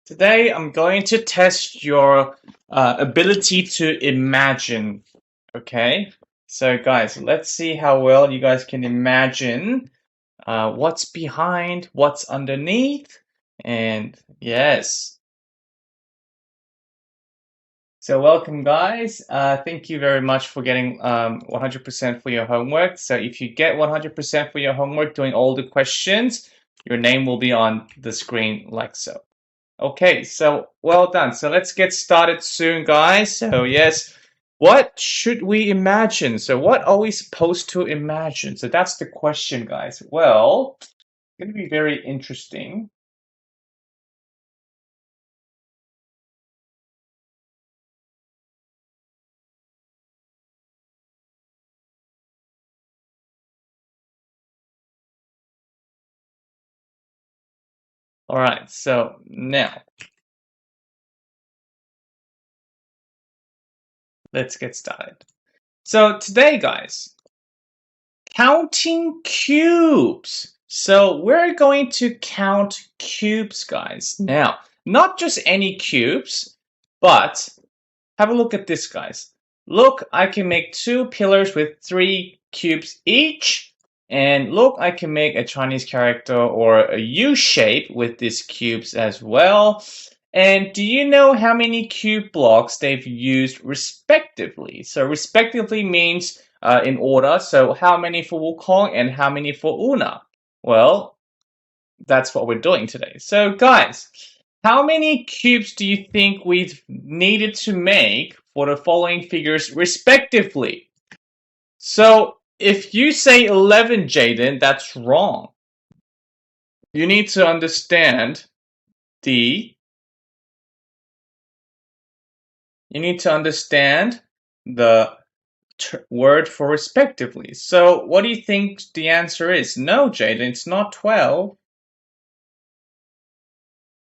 Today, I'm going to test your ability to imagine. Okay? So, guys, let's see how well you guys can imagine what's behind, what's underneath, and yes. So, welcome, guys. Thank you very much for getting 100% for your homework. So, if you get 100% for your homework doing all the questions, your name will be on the screen like so. Okay, so well done. So let's get started soon, guys. So yes, what should we imagine? So what are we supposed to imagine? So that's the question, guys. Well, it's going to be very interesting. All right, so now let's get started. So today, guys, counting cubes. So we're going to count cubes, guys. Now, not just any cubes, but have a look at this, guys. Look, I can make two pillars with 3 cubes each. And look, I can make a Chinese character or a U shape with these cubes as well. And do you know how many cube blocks they've used respectively? So respectively means in order. So how many for Wukong and how many for Una? Well, that's what we're doing today. So guys, how many cubes do you think we've needed to make for the following figures respectively? So if you say 11, Jaden, that's wrong. You need to understand the word for respectively. So what do you think the answer is? No, Jaden, it's not 12.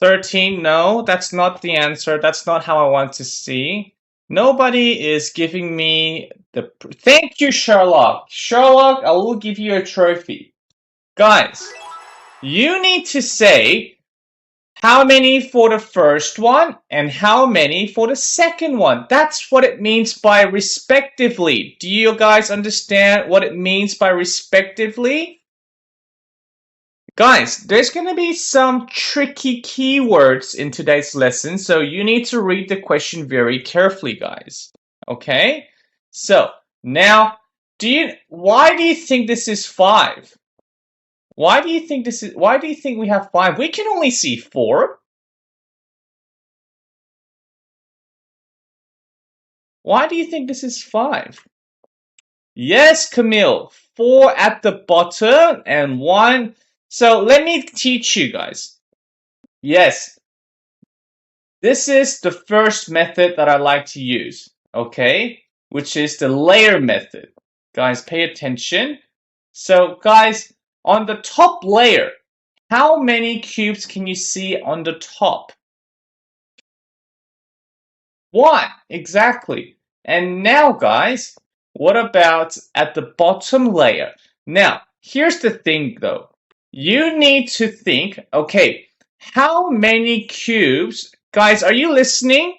13, no, that's not the answer. That's not how I want to see. Nobody is giving me the... Thank you, Sherlock. Sherlock, I will give you a trophy. Guys, you need to say how many for the first one and how many for the second one. That's what it means by respectively. Do you guys understand what it means by respectively? Guys, there's going to be some tricky keywords in today's lesson, so you need to read the question very carefully, guys. Okay? So, now, why do you think this is 5? Why do you think we have 5? We can only see 4. Why do you think this is 5? Yes, Camille, 4 at the bottom and 1. So let me teach you guys. Yes, this is the first method that I like to use, okay? Which is the layer method. Guys, pay attention. So guys, on the top layer, how many cubes can you see on the top? 1, exactly. And now guys, what about at the bottom layer? Now, here's the thing though. You need to think, okay, how many cubes? Guys, are you listening?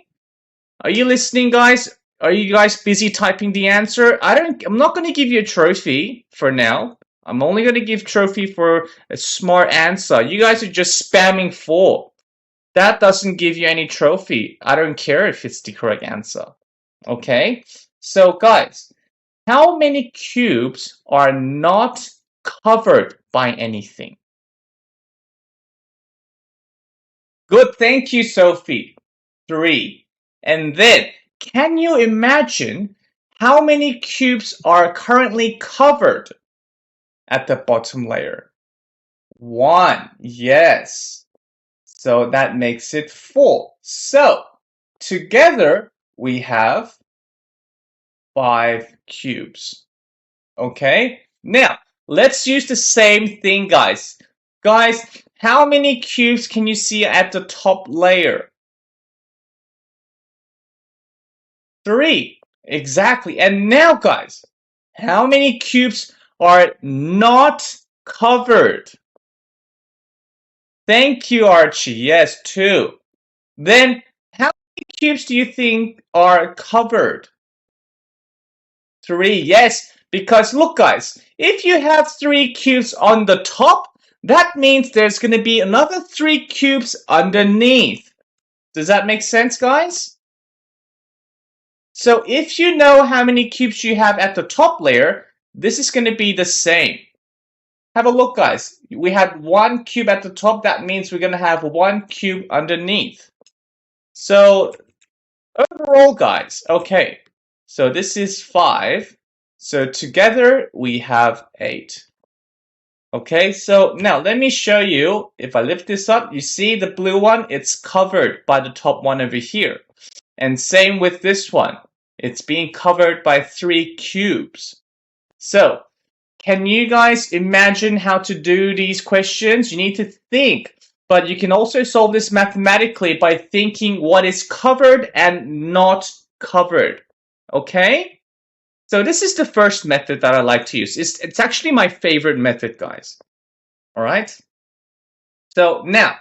Are you listening, guys? Are you guys busy typing the answer? I'm not going to give you a trophy for now. I'm only going to give trophy for a smart answer. You guys are just spamming 4. That doesn't give you any trophy. I don't care if it's the correct answer. Okay? So, guys, how many cubes are not covered by anything? Good, thank you, Sophie. 3. And then, can you imagine how many cubes are currently covered at the bottom layer? 1, yes. So that makes it 4. So, together, we have 5 cubes. Okay? Now, let's use the same thing, guys. Guys, how many cubes can you see at the top layer? 3. Exactly. And now, guys, how many cubes are not covered? Thank you, Archie. Yes, 2. Then how many cubes do you think are covered? 3, yes, because look guys, if you have 3 cubes on the top, that means there's going to be another 3 cubes underneath. Does that make sense, guys? So if you know how many cubes you have at the top layer, this is going to be the same. Have a look, guys. We had 1 cube at the top. That means we're going to have 1 cube underneath. So overall, guys, okay. So this is 5. So together we have 8. Okay, so now let me show you. If I lift this up, you see the blue one? It's covered by the top one over here. And same with this one. It's being covered by 3 cubes. So can you guys imagine how to do these questions? You need to think, but you can also solve this mathematically by thinking what is covered and not covered. Okay? So this is the first method that I like to use. It's actually my favorite method, guys. All right? So now,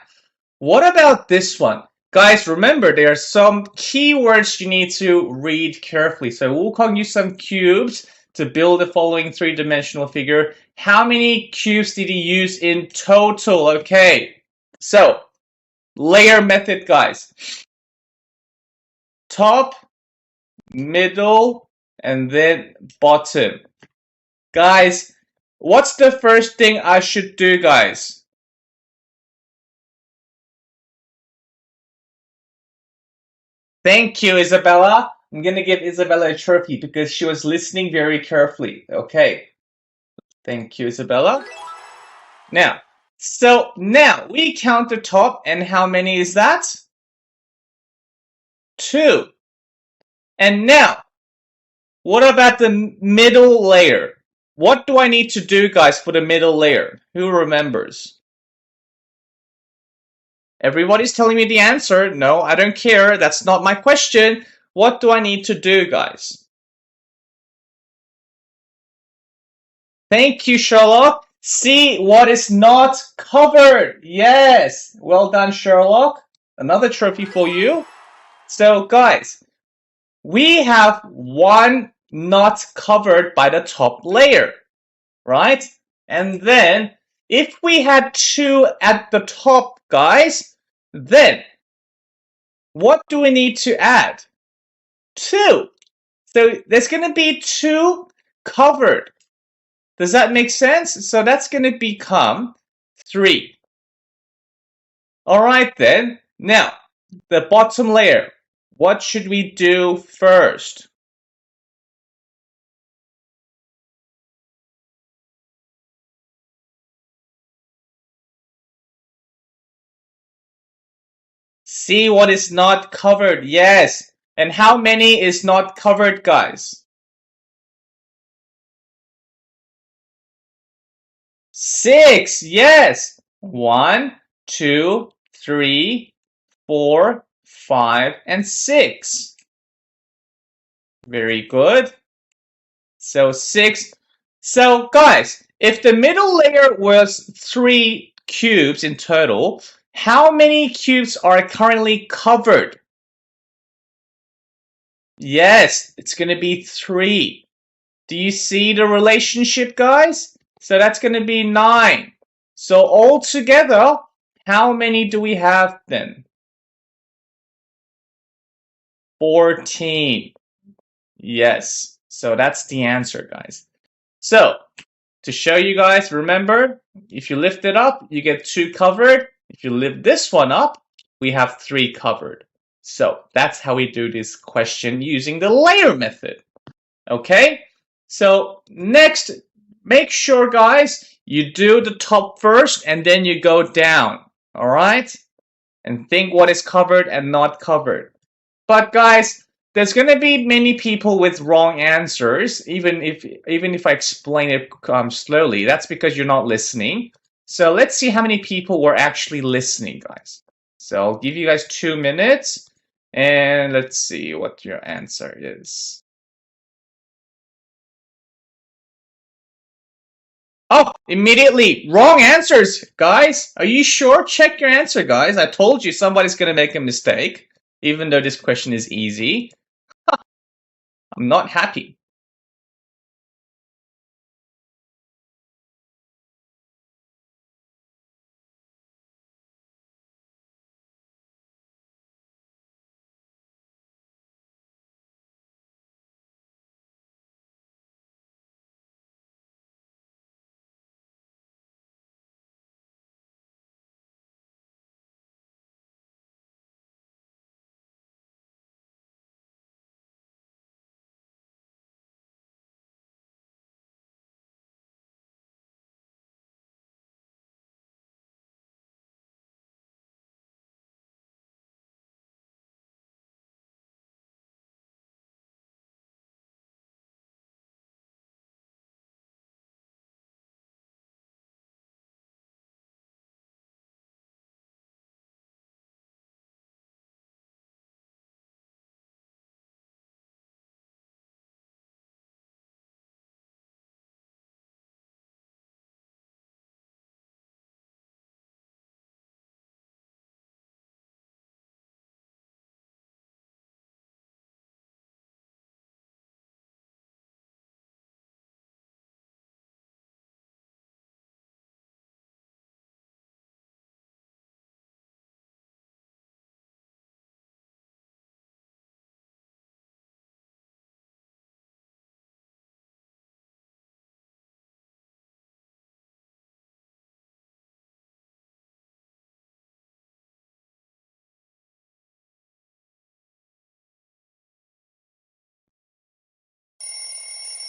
what about this one? Guys, remember, there are some keywords you need to read carefully. So Wukong used some cubes to build the following 3-dimensional figure. How many cubes did he use in total? Okay, so layer method, guys. Top, middle, and then bottom. Guys, what's the first thing I should do, guys? Thank you, Isabella. I'm going to give Isabella a trophy because she was listening very carefully. Okay. Thank you, Isabella. Now, so now we count the top, and how many is that? 2. And now, what about the middle layer? What do I need to do, guys, for the middle layer? Who remembers? Everybody's telling me the answer. No, I don't care. That's not my question. What do I need to do, guys? Thank you, Sherlock. See what is not covered. Yes. Well done, Sherlock. Another trophy for you. So, guys, we have 1 not covered by the top layer, right? And then if we had 2 at the top, guys, then what do we need to add? 2. So there's going to be 2 covered. Does that make sense? So that's going to become 3. All right, then. Now, the bottom layer. What should we do first? See what is not covered. Yes. And how many is not covered, guys? 6. Yes. 1, 2, 3, 4, 5, and 6. Very good. So 6. So guys, if the middle layer was 3 cubes in total, how many cubes are currently covered? Yes, it's going to be 3. Do you see the relationship, guys? So that's going to be 9. So altogether, how many do we have then? 14. Yes. So that's the answer, guys. So to show you guys, remember, if you lift it up, you get 2 covered. If you lift this one up, we have 3 covered. So that's how we do this question using the layer method. Okay? So next, make sure, guys, you do the top first and then you go down. All right? And think what is covered and not covered. But guys, there's going to be many people with wrong answers, even if I explain it slowly. That's because you're not listening. So let's see how many people were actually listening, guys. So I'll give you guys 2 minutes, and let's see what your answer is. Oh, immediately. Wrong answers, guys. Are you sure? Check your answer, guys. I told you somebody's going to make a mistake, even though this question is easy. I'm not happy.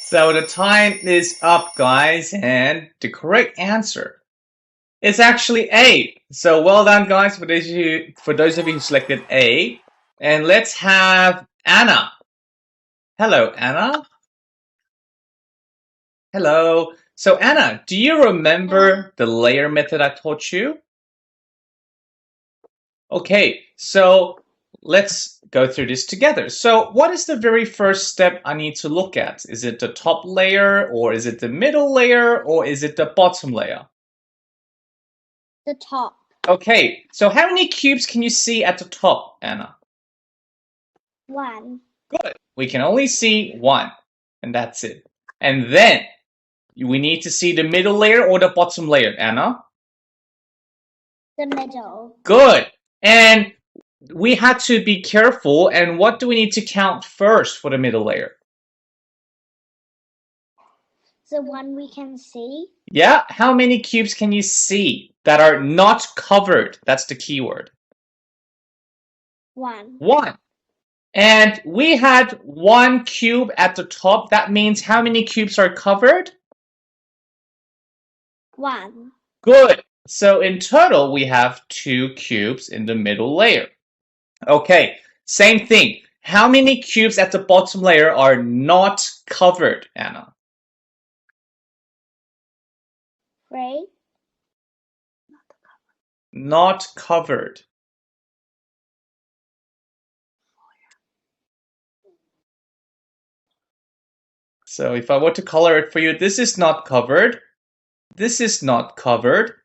So the time is up, guys, and the correct answer is actually A. So well done, guys, for those of you who selected A. And let's have Anna. Hello, Anna. Hello. So Anna, do you remember the layer method I taught you? Okay, so let's go through this together. So what is the very first step I need to look at? Is it the top layer, or is it the middle layer, or is it the bottom layer? The top. Okay, so how many cubes can you see at the top, Anna? 1. Good. We can only see one, and that's it. And then we need to see the middle layer or the bottom layer, Anna? The middle. Good. And we had to be careful. And what do we need to count first for the middle layer? The one we can see. Yeah, how many cubes can you see that are not covered? That's the keyword. 1. 1. And we had 1 cube at the top. That means how many cubes are covered? 1. Good. So in total, we have 2 cubes in the middle layer. Okay, same thing. How many cubes at the bottom layer are not covered, Anna? 3. Not covered. So if I were to color it for you, this is not covered. This is not covered.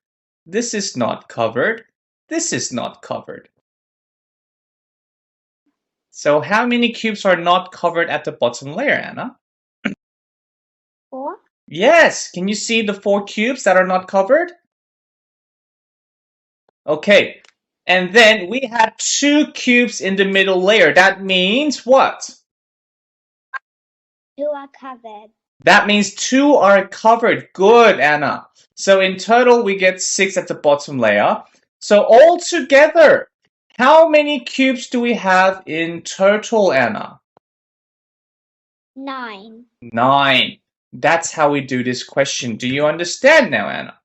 This is not covered. This is not covered. So how many cubes are not covered at the bottom layer, Anna? 4. Yes. Can you see the 4 cubes that are not covered? Okay. And then we had 2 cubes in the middle layer. That means what? 2 are covered. That means 2 are covered. Good, Anna. So in total, we get 6 at the bottom layer. So all together, how many cubes do we have in total, Anna? 9. 9. That's how we do this question. Do you understand now, Anna?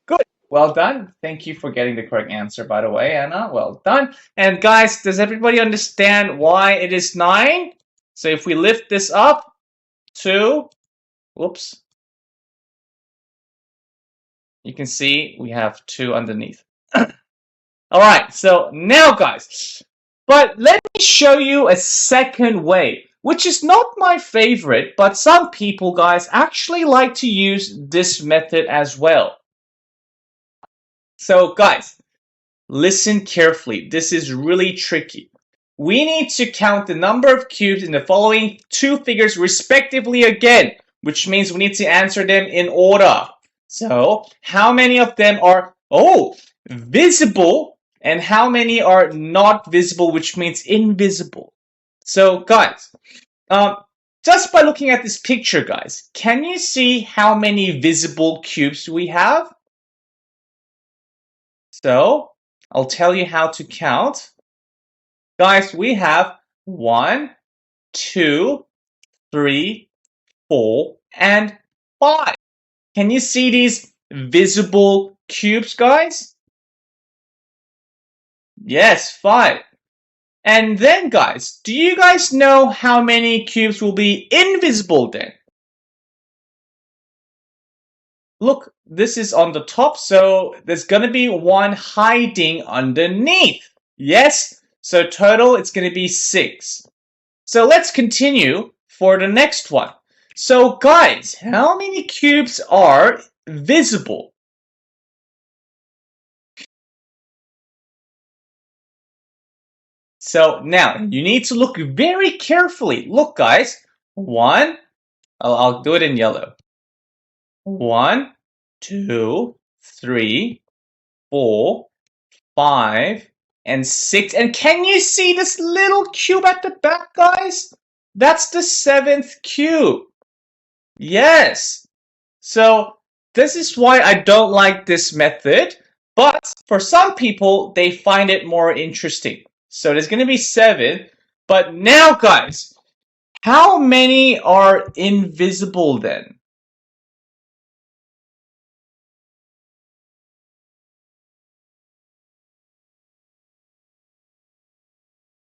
Good. Well done. Thank you for getting the correct answer, by the way, Anna. Well done. And guys, does everybody understand why it is 9? So if we lift this up to, whoops, you can see we have 2 underneath. All right, so now guys, but let me show you a second way which is not my favorite, but some people, guys, actually like to use this method as well. So, guys, listen carefully. This is really tricky. We need to count the number of cubes in the following two figures respectively again, which means we need to answer them in order. So, how many of them are, visible, and how many are not visible, which means invisible? So, guys, just by looking at this picture, guys, can you see how many visible cubes we have? So, I'll tell you how to count. Guys, we have 1, 2, 3, 4, and 5. Can you see these visible cubes, guys? Yes, 5. And then, guys, do you guys know how many cubes will be invisible then? Look, this is on the top, so there's going to be one hiding underneath. Yes? So total, it's going to be 6. So let's continue for the next one. So guys, how many cubes are visible? So now you need to look very carefully. Look, guys. I'll do it in yellow. 1, 2, 3, 4, 5, and 6. And can you see this little cube at the back, guys? That's the 7th cube. Yes. So this is why I don't like this method. But for some people, they find it more interesting. So there's going to be 7. But now, guys, how many are invisible then?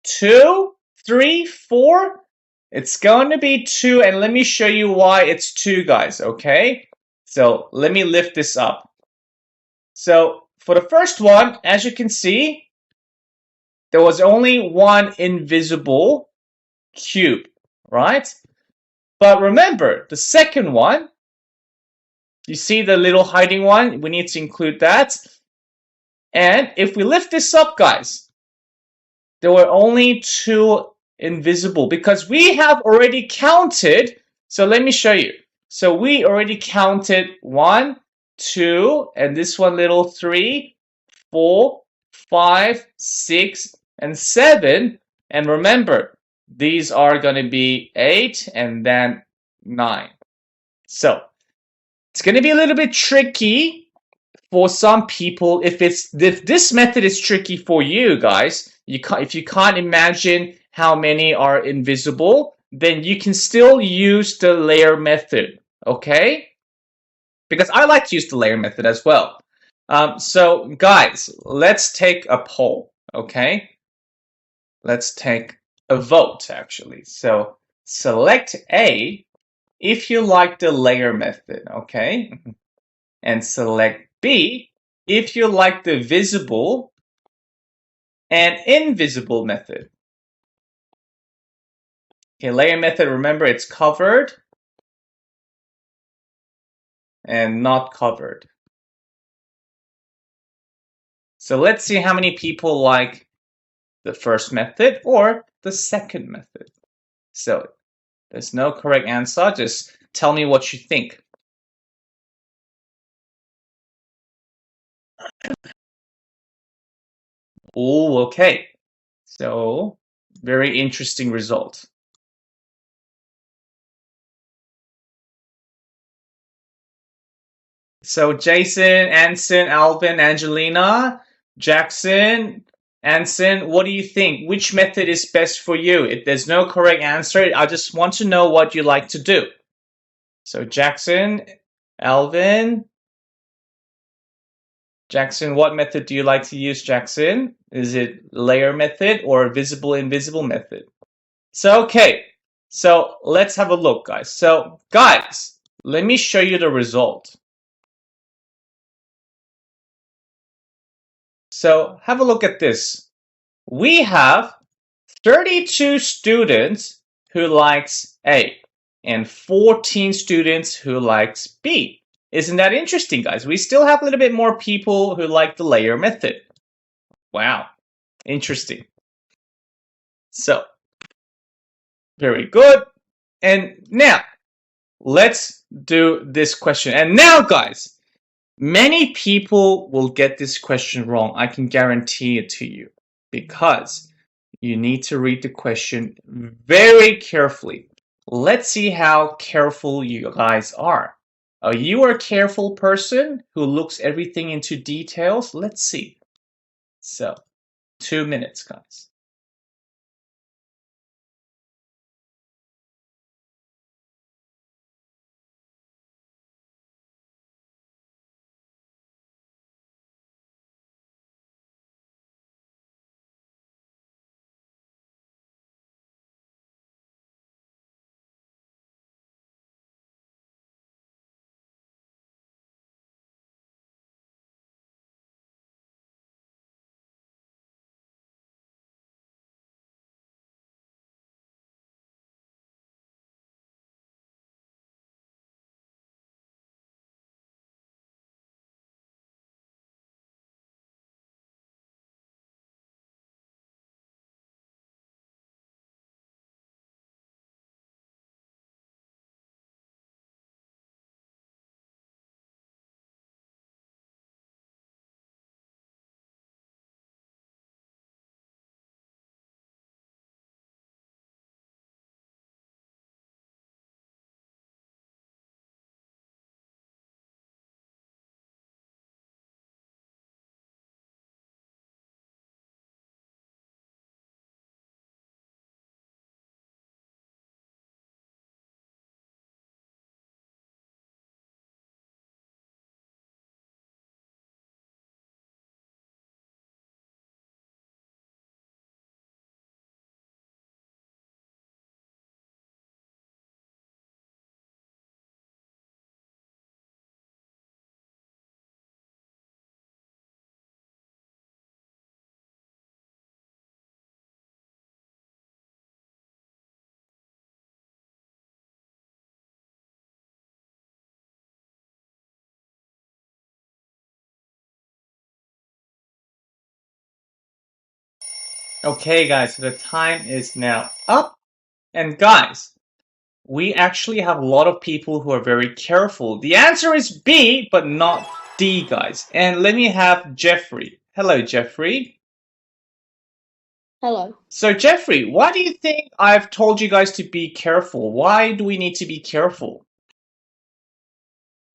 2, 3, 4. It's going to be 2, and let me show you why it's 2, guys, okay? So let me lift this up. So for the first one, as you can see, there was only one invisible cube, right? But remember, the second one, you see the little hiding one? We need to include that. And if we lift this up, guys, there were only 2 invisible because we have already counted. So let me show you. So we already counted 1, 2, and this one little 3, 4, 5, 6, and 7. And remember, these are going to be 8 and then 9. So it's going to be a little bit tricky for some people. If this method is tricky for you guys, if you can't imagine how many are invisible, then you can still use the layer method, okay? Because I like to use the layer method as well. So guys, let's take a poll, okay? Let's take a vote, actually. So select A if you like the layer method, okay? And select B if you like the visible and invisible method. Okay, layer method, remember it's covered and not covered. So let's see how many people like the first method or the second method. So there's no correct answer. Just tell me what you think. Oh, okay. So very interesting result. So Jason, Anson, Alvin, Angelina, Jackson, Anson, what do you think? Which method is best for you? If there's no correct answer, I just want to know what you like to do. So Jackson, Alvin, Jackson, what method do you like to use, Jackson? Is it layer method or visible invisible method? So okay, so let's have a look, guys. So guys, let me show you the result. So have a look at this. We have 32 students who likes A and 14 students who likes B. Isn't that interesting, guys? We still have a little bit more people who like the layer method. Wow, interesting. So, very good. And now, let's do this question. And now, guys, many people will get this question wrong. I can guarantee it to you because you need to read the question very carefully. Let's see how careful you guys are. Are you a careful person who looks everything into details? Let's see. So, 2 minutes, guys. Okay, guys, so the time is now up. And guys, we actually have a lot of people who are very careful. The answer is B, but not D, guys. And let me have Jeffrey. Hello, Jeffrey. Hello. So, Jeffrey, why do you think I've told you guys to be careful? Why do we need to be careful?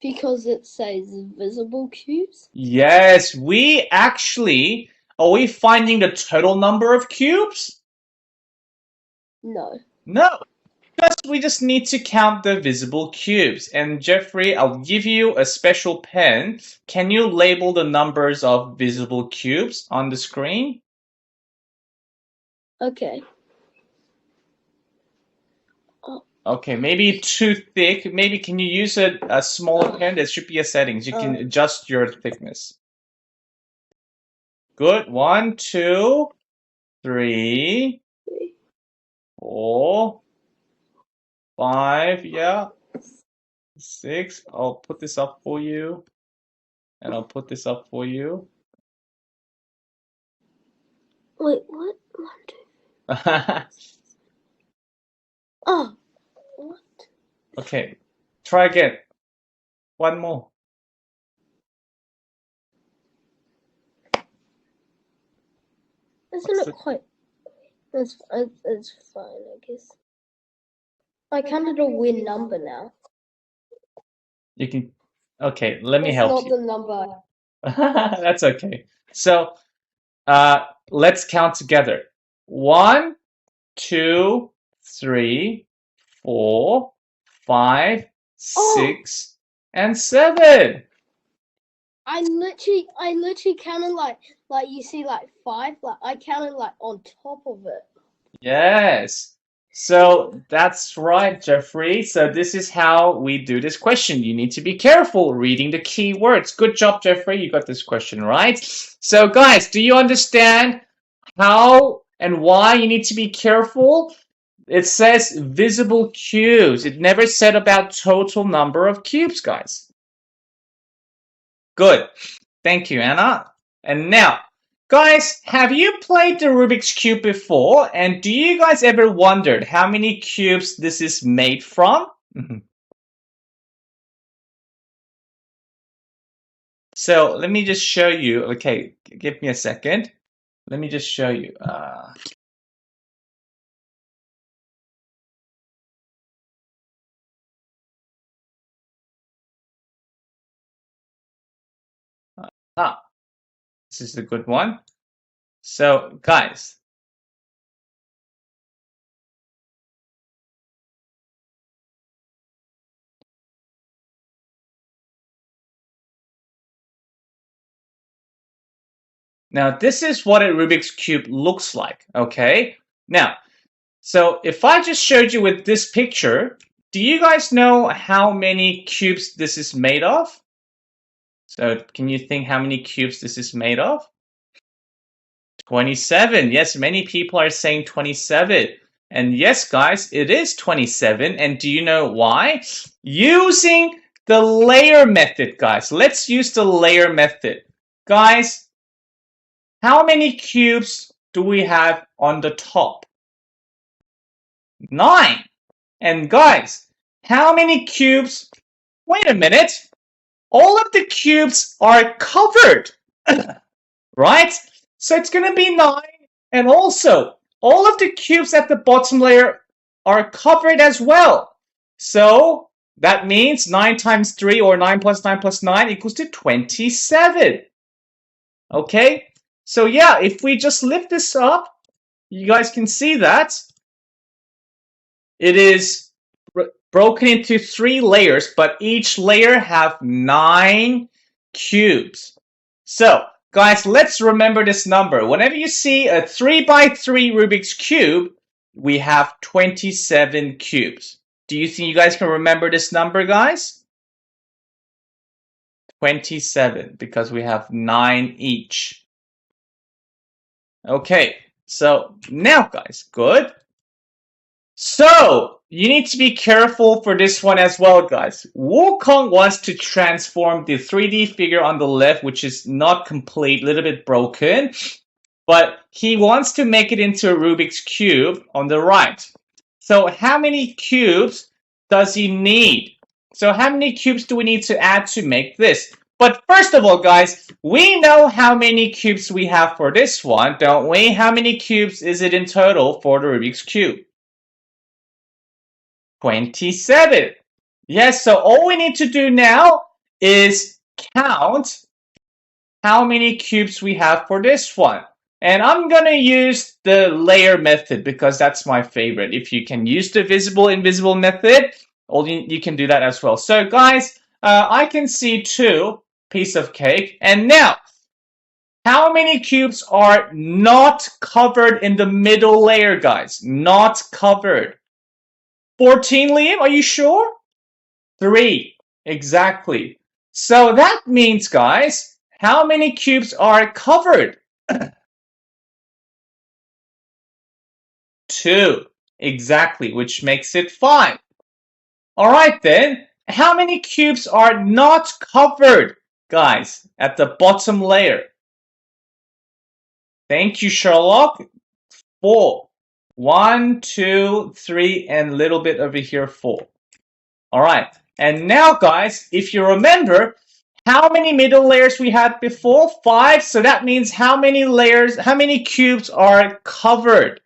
Because it says visible cubes? Yes, we actually... Are we finding the total number of cubes? No. No. We just need to count the visible cubes. And Jeffrey, I'll give you a special pen. Can you label the numbers of visible cubes on the screen? Okay. Okay, maybe too thick. Maybe can you use a smaller pen? There should be a settings. You can adjust your thickness. Good. 1, 2, 3, 4, 5. Yeah. 6. I'll put this up for you. And I'll put this up for you. Wait, what? 1, 2. Oh, what? Okay, try again. One more. Isn't it quite... It's fine, I guess. I counted a weird number now. You can. Okay, let me It's help not you. the number. That's okay. So, let's count together. 1, 2, 3, 4, 5, 6, and 7. I literally counted like you see like 5. Like I counted like on top of it. Yes. So that's right, Jeffrey. So this is how we do this question. You need to be careful reading the key words. Good job, Jeffrey. You got this question right. So guys, do you understand how and why you need to be careful? It says visible cubes. It never said about total number of cubes, guys. Good. Thank you, Anna. And now, guys, have you played the Rubik's Cube before? And do you guys ever wondered how many cubes this is made from? So let me just show you. Okay, give me a second. Let me just show you. This is a good one. So, guys, now this is what a Rubik's Cube looks like, okay? Now, so if I just showed you with this picture, do you guys know how many cubes this is made of? So can you think how many cubes this is made of? 27. Yes, many people are saying 27. And yes, guys, it is 27. And do you know why? Using the layer method, guys. Let's use the layer method. Guys, how many cubes do we have on the top? 9. And guys, how many cubes? Wait a minute. All of the cubes are covered, right? So it's going to be 9. And also, all of the cubes at the bottom layer are covered as well. So that means 9 times 3 or 9 plus 9 plus 9 equals to 27. Okay? So yeah, if we just lift this up, you guys can see that it is broken into 3 layers, but each layer have 9 cubes. So, guys, let's remember this number. Whenever you see a 3x3 Rubik's Cube, we have 27 cubes. Do you think you guys can remember this number, guys? 27, because we have 9 each. Okay, so now, guys, good. So, you need to be careful for this one as well, guys. Wukong wants to transform the 3D figure on the left, which is not complete, a little bit broken, but he wants to make it into a Rubik's Cube on the right. So how many cubes does he need? So how many cubes do we need to add to make this? But first of all, guys, we know how many cubes we have for this one, don't we? How many cubes is it in total for the Rubik's Cube? 27. Yes, so all we need to do now is count how many cubes we have for this one. And I'm going to use the layer method because that's my favorite. If you can use the visible invisible method, you can do that as well. So guys, I can see 2 piece of cake. And now, how many cubes are not covered in the middle layer, guys? Not covered. 14, Liam, are you sure? 3, exactly. So that means, guys, how many cubes are covered? 2, exactly, which makes it 5. All right then, how many cubes are not covered, guys, at the bottom layer? Thank you, Sherlock. 4. 1, 2, 3, and a little bit over here, 4. All right. And now, guys, if you remember, how many middle layers we had before? 5. So that means how many layers, how many cubes are covered?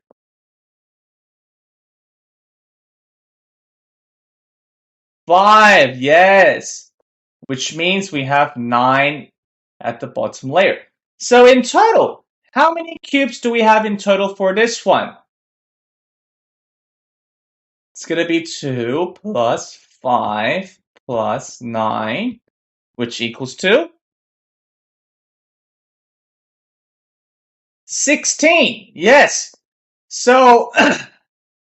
5, yes. Which means we have 9 at the bottom layer. So in total, how many cubes do we have in total for this one? It's going to be 2 plus 5 plus 9, which equals to 16. Yes. So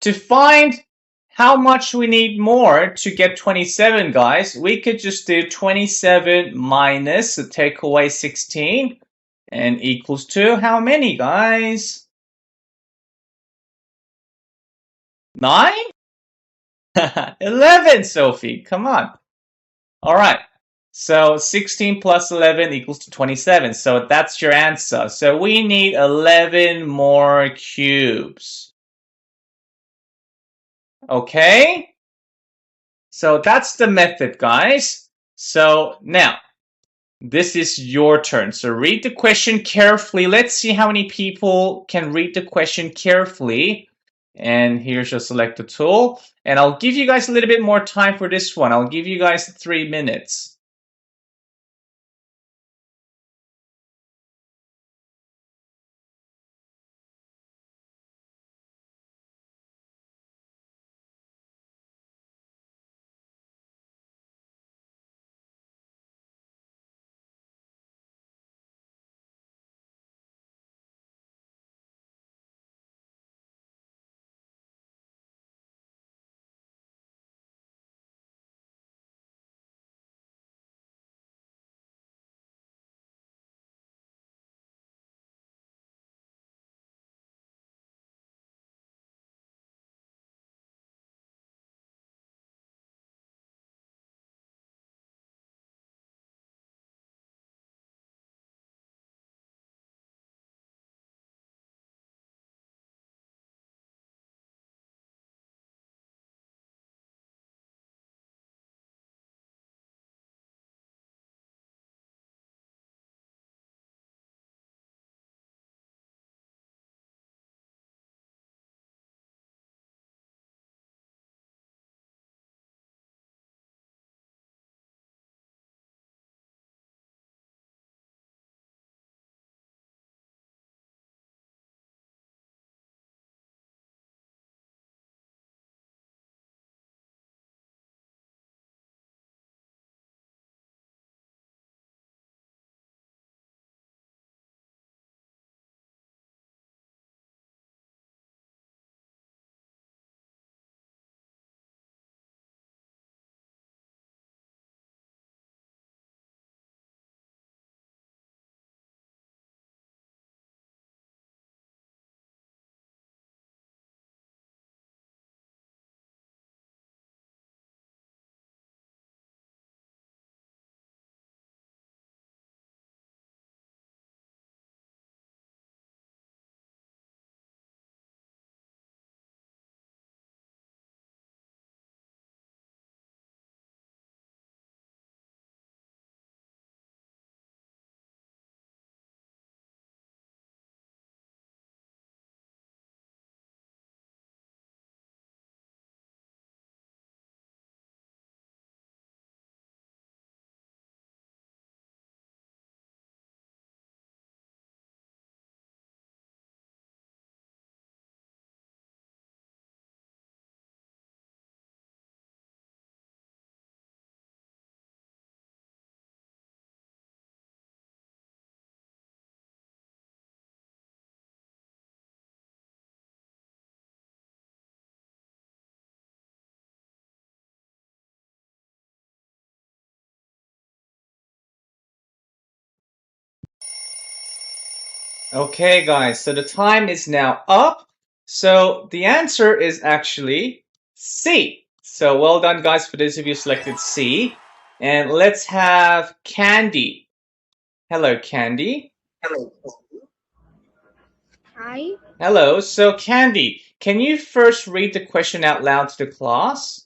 to find how much we need more to get 27, guys, we could just do 27 minus, so take away 16, and equals to how many, guys? 9? 11, Sophie. Come on. All right. So 16 plus 11 equals to 27. So that's your answer. So we need 11 more cubes. Okay? So that's the method, guys. So now, this is your turn. So read the question carefully. Let's see how many people can read the question carefully. And here's your select the tool. And I'll give you guys a little bit more time for this one. I'll give you guys 3 minutes. Okay, guys, so the time is now up. So the answer is actually C. So well done, guys, for those of you who selected C. And let's have Candy. Hello, Candy. Hi. Hello. So, Candy, can you first read the question out loud to the class?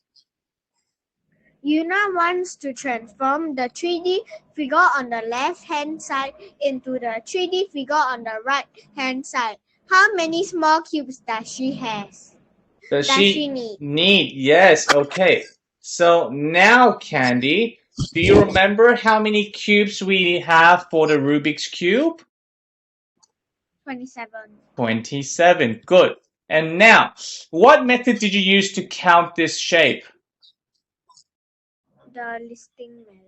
Yuna wants to transform the 3D figure on the left-hand side into the 3D figure on the right-hand side. How many small cubes does she have? Does Does she she need? need? Yes, okay. So now, Candy, do you remember how many cubes we have for the Rubik's Cube? 27. 27. Good. And now, what method did you use to count this shape? The listing method.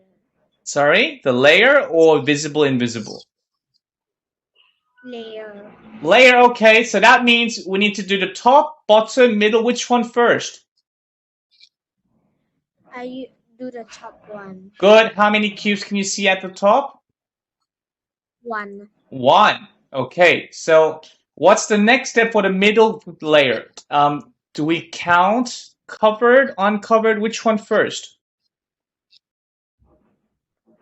Sorry, the layer or visible invisible? Layer. Layer, okay, so that means we need to do the top, bottom, middle. Which one first? I do the top one. Good. How many cubes can you see at the top? 1. 1. Okay, so what's the next step for the middle layer? do we count covered, uncovered? Which one first?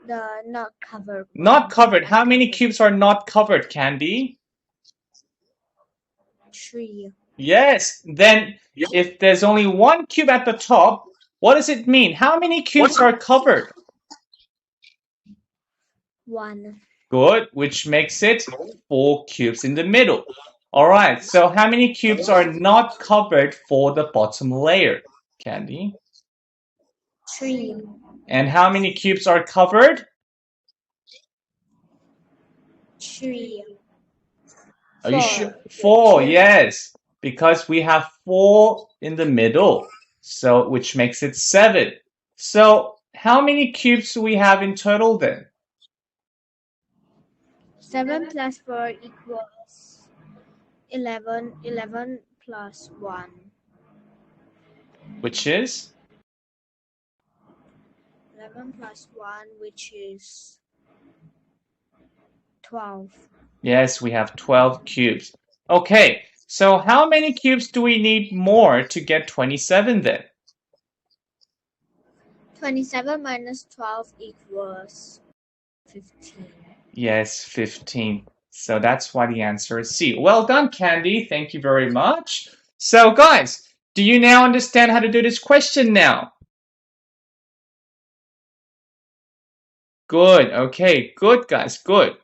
The not covered. Not covered. How many cubes are not covered, Candy? 3. Yes. Then if there's only one cube at the top, what does it mean? How many cubes are covered? 1. Good, which makes it 4 cubes in the middle. All right, so how many cubes are not covered for the bottom layer, Candy? 3. And how many cubes are covered? 3. Are you sure? 4, yes, because we have 4 in the middle, so which makes it 7. So how many cubes do we have in total then? 7 plus 4 equals 11. 11 plus 1. Which is? 11 plus 1, which is 12. Yes, we have 12 cubes. Okay, so how many cubes do we need more to get 27 then? 27 minus 12 equals 15. Yes, 15. So that's why the answer is C. Well done, Candy. Thank you very much. So guys, do you now understand how to do this question now? Good. Okay, good guys, good.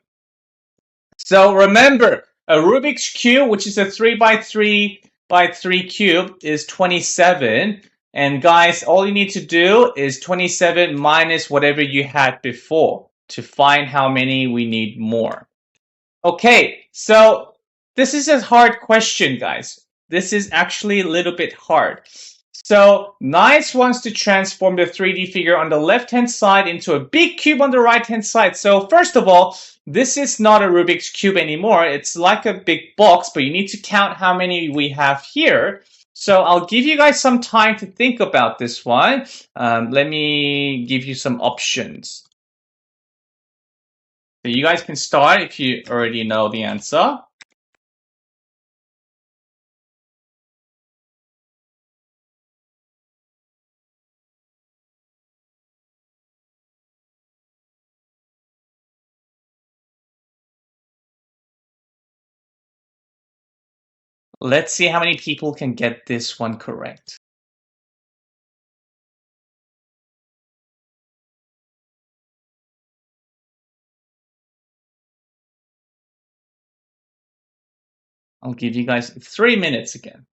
So remember, a Rubik's Cube, which is a 3 by 3 by 3 cube, is 27. And guys, all you need to do is 27 minus whatever you had before to find how many we need more. Okay, so this is a hard question, guys. This is actually a little bit hard. So Nice wants to transform the 3D figure on the left-hand side into a big cube on the right-hand side. So first of all, this is not a Rubik's Cube anymore. It's like a big box, but you need to count how many we have here. So I'll give you guys some time to think about this one. Let me give you some options. So you guys can start if you already know the answer. Let's see how many people can get this one correct. I'll give you guys 3 minutes again.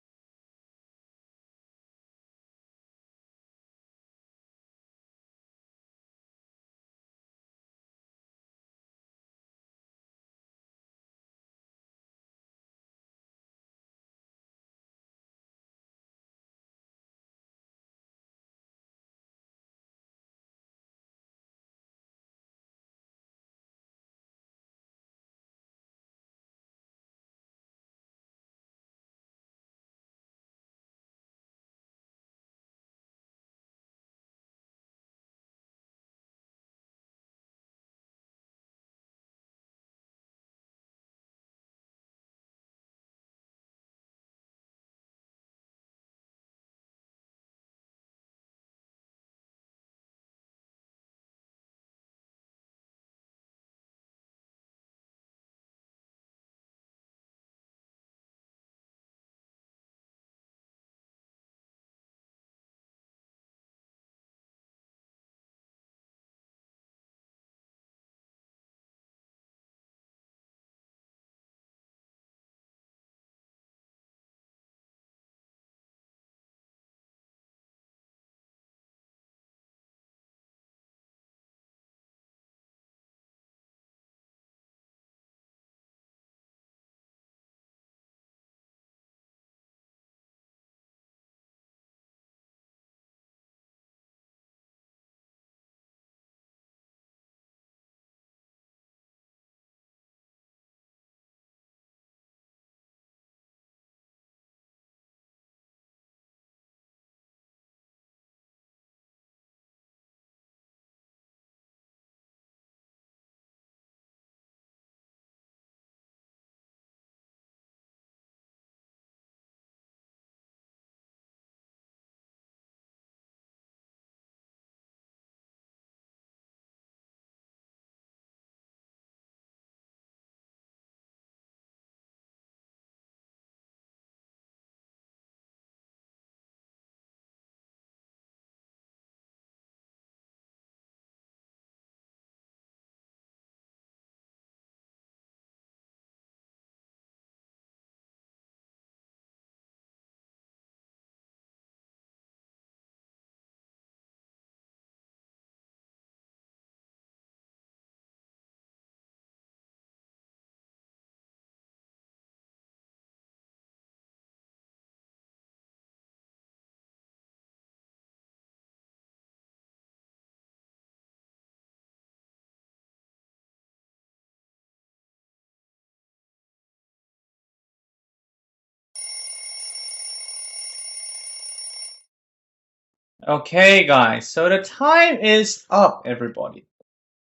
Okay, guys. So the time is up, everybody.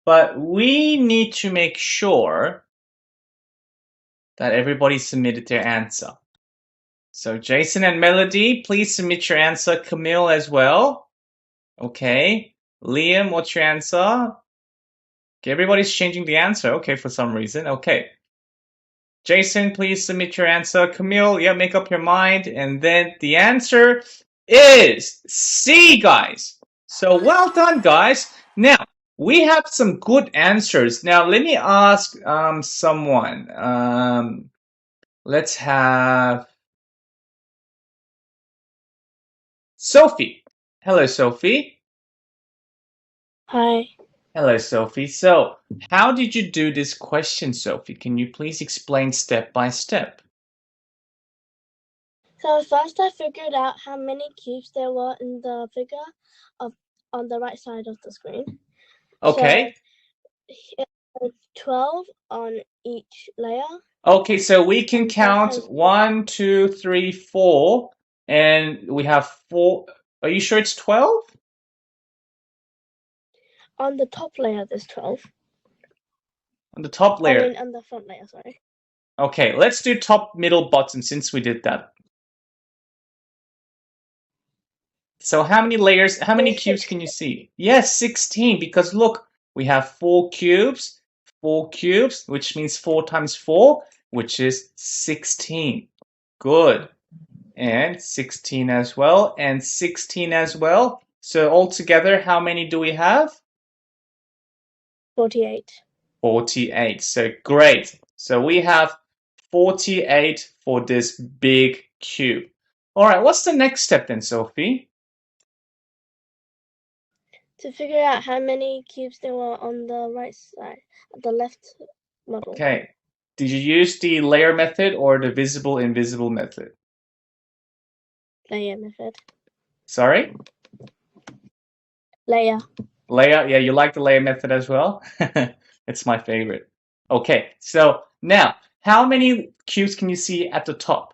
But we need to make sure that everybody submitted their answer. So Jason and Melody, please submit your answer. Camille as well. Okay. Liam, what's your answer? Okay, everybody's changing the answer. Okay, for some reason. Okay. Jason, please submit your answer. Camille, yeah, make up your mind. And then the answer is C, guys. So well done, guys. Now, we have some good answers. Now, let me ask someone. Let's have Sophie. Hello, Sophie. Hi. Hello, Sophie. So, how did you do this question, Sophie? Can you please explain step by step? So first I figured out how many cubes there were in the figure on the right side of the screen. Okay. So 12 on each layer. Okay, so we can And that count has- 1, 2, 3, 4, and we have 4. Are you sure it's 12? On the top layer there's 12. On the top layer. I mean on the front layer, sorry. Okay, let's do top, middle, bottom since we did that. So how many layers, how many There's cubes can you see? Yes, 16, because look, we have 4 cubes, which means 4 times 4, which is 16. Good. And 16 as well, and 16 as well. So altogether, how many do we have? 48. 48. So great. So we have 48 for this big cube. All right, what's the next step then, Sophie? To figure out how many cubes there were on the right side, the left model. Okay. Did you use the layer method or the visible invisible method? Layer method. Sorry? Layer. Layer, yeah, you like the layer method as well? It's my favorite. Okay, so now, how many cubes can you see at the top?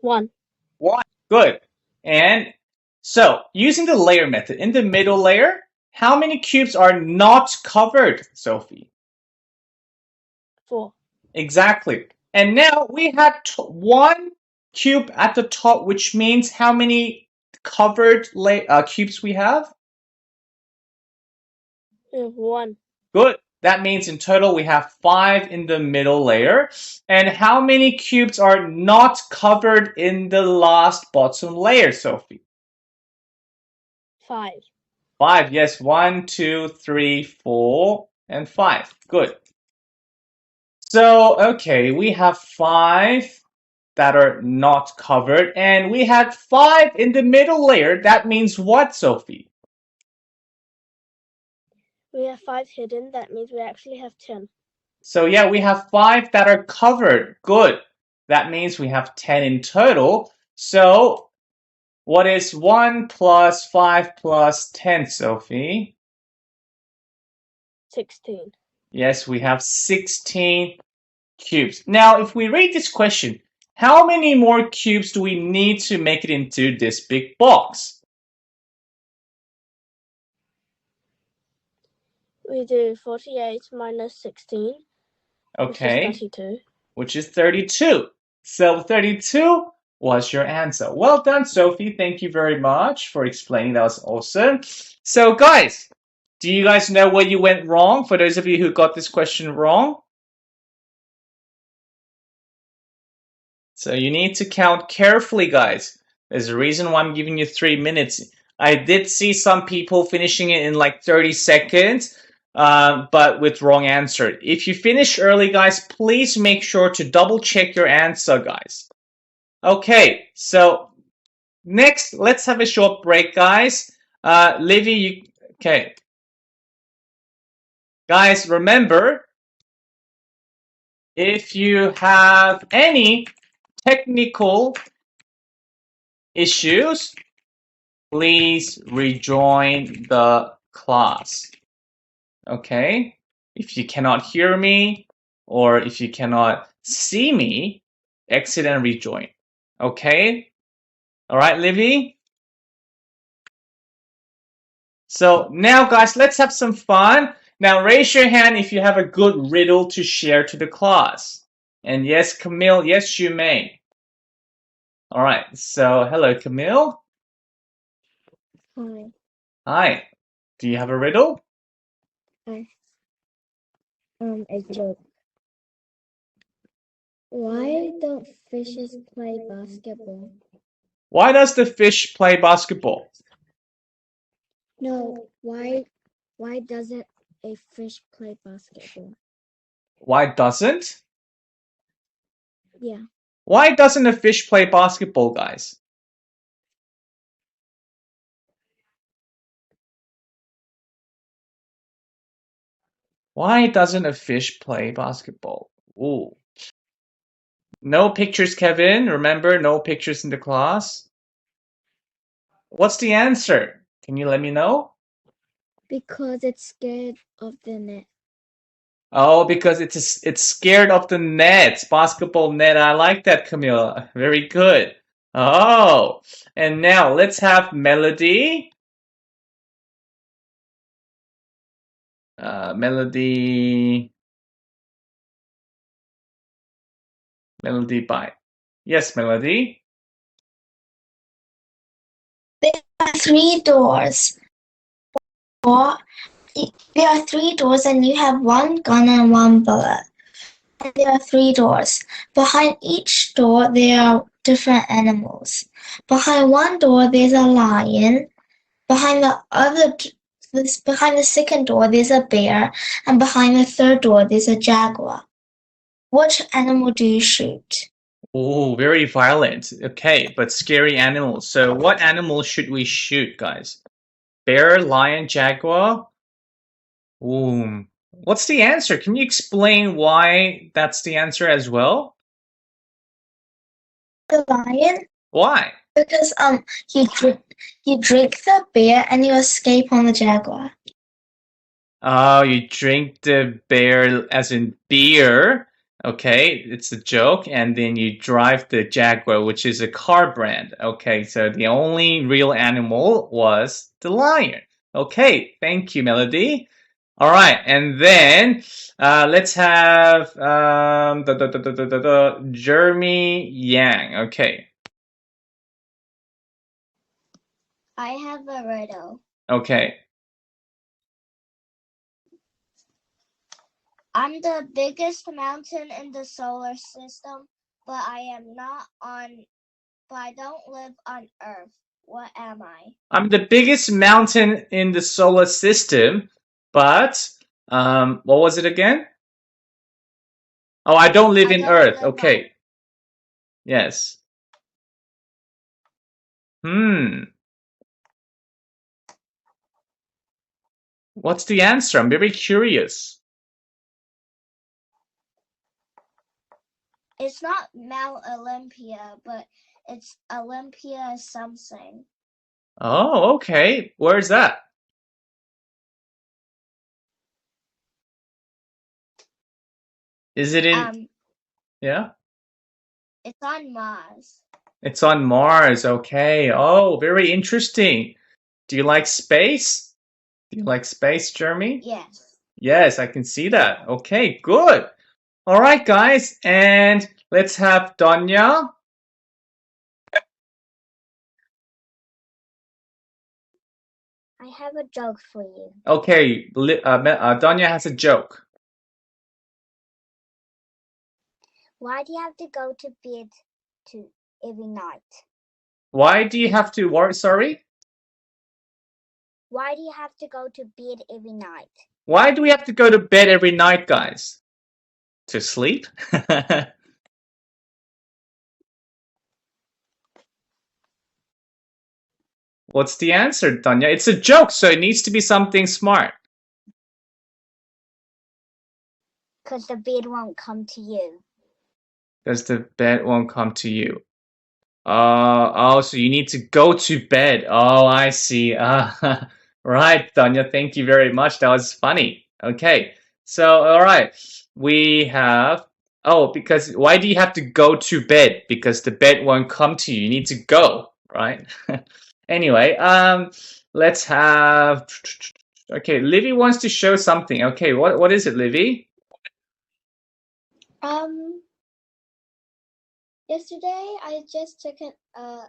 1. 1. Good. And so, using the layer method, in the middle layer, how many cubes are not covered, Sophie? 4. Exactly. And now we had 1 cube at the top, which means how many covered cubes we have? 1. Good. That means in total we have 5 in the middle layer. And how many cubes are not covered in the last bottom layer, Sophie? 5. 5, yes. 1, 2, 3, 4, and 5. Good. So, okay, we have 5 that are not covered, and we had 5 in the middle layer. That means what, Sophie? We have 5 hidden. That means we actually have 10. So yeah, we have 5 that are covered. Good. That means we have 10 in total. So what is 1 plus 5 plus 10, Sophie? 16. Yes, we have 16 cubes. Now, if we read this question, how many more cubes do we need to make it into this big box? We do 48 minus 16. Okay. Which is 32. Which is 32. So 32 was your answer. Well done, Sophie. Thank you very much for explaining. That was awesome. So guys, do you guys know where you went wrong? For those of you who got this question wrong. So you need to count carefully, guys. There's a reason why I'm giving you 3 minutes. I did see some people finishing it in like 30 seconds. But with wrong answer. If you finish early, guys, please make sure to double check your answer, guys. Okay, so next, let's have a short break, guys. Livy, okay. Guys, remember, if you have any technical issues, please rejoin the class. Okay? If you cannot hear me or if you cannot see me, exit and rejoin. Okay? All right, Livy? So now, guys, let's have some fun. Now, raise your hand if you have a good riddle to share to the class. And yes, Camille, yes, you may. All right. So, hello, Camille. Hi. Hi. Do you have a riddle? A joke. Why don't fishes play basketball? Why does the fish play basketball? No, why doesn't a fish play basketball? Why doesn't? Yeah. Why doesn't a fish play basketball, guys? Why doesn't a fish play basketball? Ooh. No pictures, Kevin. Remember, no pictures in the class. What's the answer? Can you let me know? Because it's scared of the net. Oh, because it's scared of the nets, basketball net. I like that, Camilla. Very good. Oh, and now let's have Melody. Melody, bye. Yes, Melody. There are three doors. Or there are three doors, and you have one gun and one bullet. And there are three doors. Behind each door, there are different animals. Behind one door, there's a lion. Behind behind the second door, there's a bear, and behind the third door, there's a jaguar. Which animal do you shoot? Oh, very violent. Okay, but scary animals. So what animals should we shoot, guys? Bear, lion, jaguar? Ooh. What's the answer? Can you explain why that's the answer as well? The lion? Why? Because you drink the beer and you escape on the jaguar. Oh, you drink the beer as in beer. Okay, it's a joke. And then you drive the Jaguar, which is a car brand. Okay, so the only real animal was the lion. Okay, thank you, Melody. All right, and then let's have Jeremy Yang. Okay, I have a riddle. okay. I'm the biggest mountain in the solar system, but I don't live on Earth. What am I? I'm the biggest mountain in the solar system, but what was it again? Oh, I don't live I in don't Earth. live Okay. Yes. What's the answer? I'm very curious. It's not Mount Olympia, but it's Olympia something. Oh, okay. Where's that? Is it in? Yeah. It's on Mars. It's on Mars. Okay. Oh, very interesting. Do you like space? Do you like space, Jeremy? Yes. Yes, I can see that. Okay, good. All right, guys, and let's have Donya. I have a joke for you. Okay, Donya has a joke. Why do you have to go to bed every night? Why do you have to work? Sorry? Why do you have to go to bed every night? Why do we have to go to bed every night, guys? To sleep? What's the answer, Donya? It's a joke, so it needs to be something smart. Because the bed won't come to you. Because the bed won't come to you. Oh, so you need to go to bed. Oh, I see. Right, Donya. Thank you very much. That was funny. Okay. So, all right. We have. Oh, because why do you have to go to bed? Because the bed won't come to you. You need to go, right? Anyway, let's have. Okay, Livy wants to show something. Okay, what is it, Livy? Yesterday I just took a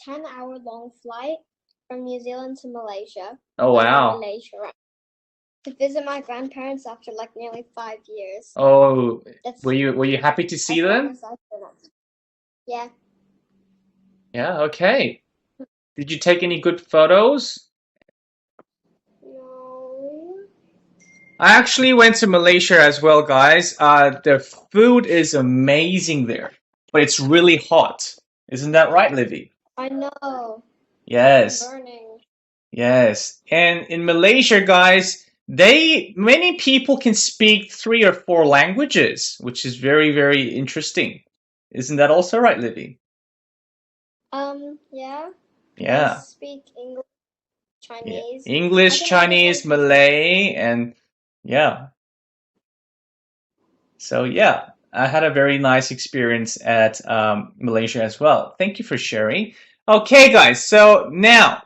10-hour long flight from New Zealand to Malaysia. Oh wow. Malaysia, right? To visit my grandparents after like nearly 5 years. Oh, were you happy to see them? Yeah. Yeah, okay. Did you take any good photos? No. I actually went to Malaysia as well, guys. The food is amazing there, but it's really hot. Isn't that right, Livy? I know. Yes. I'm burning. Yes. And in Malaysia, guys, many people can speak 3 or 4 languages, which is very, very interesting. Isn't that also right, Livy? Yeah. Yeah. I speak English, Yeah. Chinese. English, I can Chinese, understand Malay, and yeah. So yeah, I had a very nice experience at Malaysia as well. Thank you for sharing. Okay, guys. So now,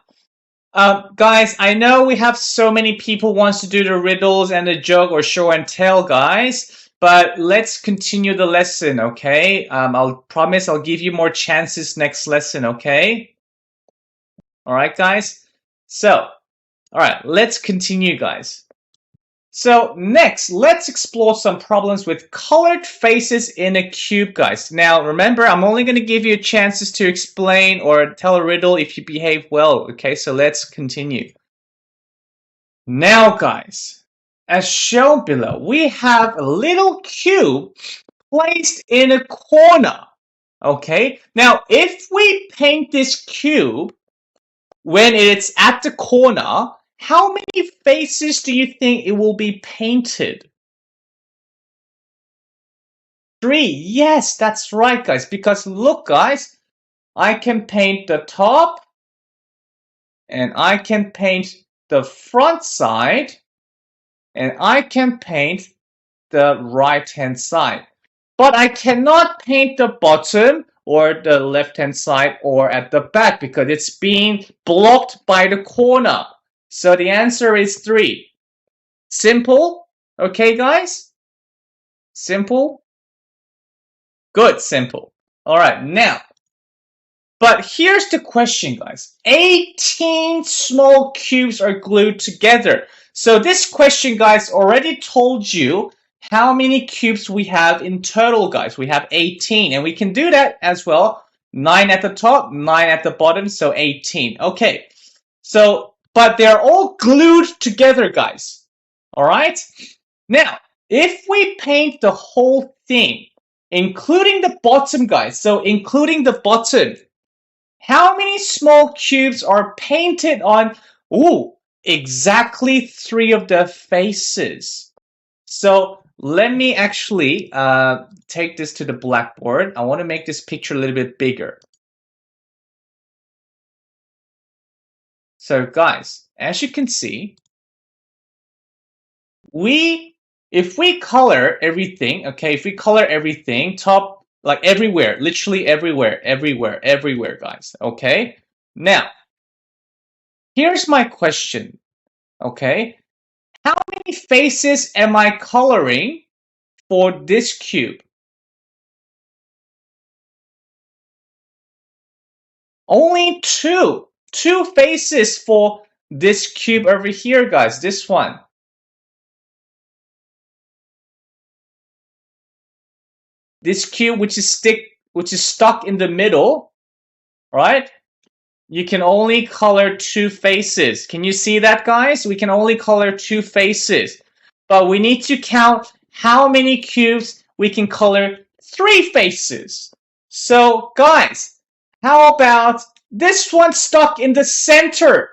guys, I know we have so many people wants to do the riddles and the joke or show and tell, guys. But let's continue the lesson, okay? I'll promise I'll give you more chances next lesson, okay? All right, guys. So, all right, let's continue, guys. So next, let's explore some problems with colored faces in a cube, guys. Now, remember, I'm only going to give you chances to explain or tell a riddle if you behave well, okay? So let's continue. Now, guys, as shown below, we have a little cube placed in a corner, okay? Now, if we paint this cube when it's at the corner, how many faces do you think it will be painted? 3. Yes, that's right, guys. Because look, guys, I can paint the top and I can paint the front side and I can paint the right-hand side. But I cannot paint the bottom or the left-hand side or at the back because it's being blocked by the corner. So the answer is 3. Simple? Okay, guys? Simple? Good, simple. All right, now. But here's the question, guys. 18 small cubes are glued together. So this question, guys, already told you how many cubes we have in total, guys. We have 18, and we can do that as well. 9 at the top, 9 at the bottom, so 18. Okay, so, but they're all glued together, guys. All right? Now, if we paint the whole thing, including the bottom, guys, so including the bottom, how many small cubes are painted on? Ooh, exactly 3 of the faces. So let me actually take this to the blackboard. I want to make this picture a little bit bigger. So guys, as you can see, if we color everything, okay, if we color everything, top, like everywhere, literally everywhere, guys, okay? Now, here's my question, okay? How many faces am I coloring for this cube? Only 2. 2 faces for this cube over here, guys. This one. This cube which is stuck in the middle, right? You can only color 2 faces. Can you see that, guys? We can only color 2 faces. But we need to count how many cubes we can color 3 faces. So, guys, how about this one stuck in the center?